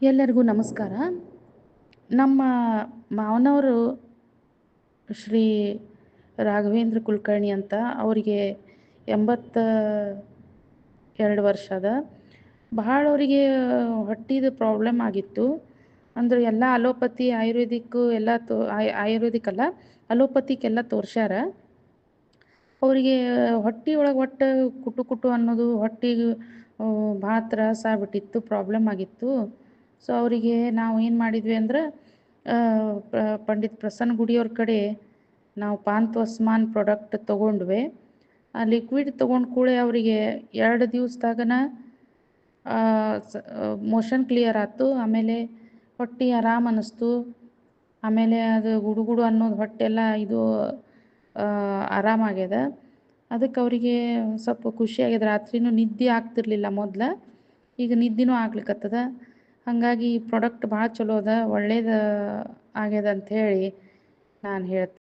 ಎಲ್ಲರಿಗೂ ನಮಸ್ಕಾರ. ನಮ್ಮ ಮಾವನವರು ಶ್ರೀ ರಾಘವೇಂದ್ರ ಕುಲಕರ್ಣಿ ಅಂತ. ಅವರಿಗೆ 82 ವರ್ಷ ಅದ. ಬಹಳ ಅವರಿಗೆ ಹೊಟ್ಟಿದ ಪ್ರಾಬ್ಲಮ್ ಆಗಿತ್ತು. ಅಂದ್ರೆ ಎಲ್ಲ ಅಲೋಪತಿ ಆಯುರ್ವೇದಿಕ್ಕು ಎಲ್ಲ ಆಯುರ್ವೇದಿಕ್ ಅಲ್ಲ, ಅಲೋಪತಿಕ್ಕೆಲ್ಲ ತೋರ್ಸ್ಯಾರ. ಅವರಿಗೆ ಹೊಟ್ಟೆ ಒಳಗೆ ಕುಟು ಕುಟು ಅನ್ನೋದು, ಹೊಟ್ಟೆಗೆ ಭಾಳ ತ್ರಾಸ ಆಗ್ಬಿಟ್ಟಿತ್ತು, ಪ್ರಾಬ್ಲಮ್ ಆಗಿತ್ತು. ಸೊ ಅವರಿಗೆ ನಾವು ಏನು ಮಾಡಿದ್ವಿ ಅಂದ್ರೆ, ಪಂಡಿತ್ ಪ್ರಸನ್ನ ಗುಡಿಯವ್ರ ಕಡೆ ನಾವು ಪಾಂತವಸ್ಮಾನ್ ಪ್ರಾಡಕ್ಟ್ ತೊಗೊಂಡ್ವಿ. ಆ ಲಿಕ್ವಿಡ್ ತೊಗೊಂಡು ಕೂಡಲೇ ಅವರಿಗೆ 2 ದಿವಸದಾಗನ ಮೋಷನ್ ಕ್ಲಿಯರ್ ಆಯ್ತು. ಆಮೇಲೆ ಹೊಟ್ಟೆ ಆರಾಮ್ ಅನ್ನಿಸ್ತು. ಆಮೇಲೆ ಅದು ಗುಡುಗುಡು ಅನ್ನೋದು ಹೊಟ್ಟೆಲ್ಲ ಇದು ಆರಾಮಾಗ್ಯದ. ಅದಕ್ಕೆ ಅವರಿಗೆ ಸ್ವಲ್ಪ ಖುಷಿಯಾಗ್ಯದ. ರಾತ್ರಿನೂ ನಿದ್ದೆ ಆಗ್ತಿರ್ಲಿಲ್ಲ ಮೊದಲು, ಈಗ ನಿದ್ದೆನೂ ಆಗ್ಲಿಕ್ಕತ್ತದ. ಹಾಗಾಗಿ ಈ ಪ್ರಾಡಕ್ಟ್ ಭಾಳ ಚಲೋ ಅದ, ಒಳ್ಳೇದು ಆಗ್ಯದ ಅಂಥೇಳಿ ನಾನು ಹೇಳ್ತೀನಿ.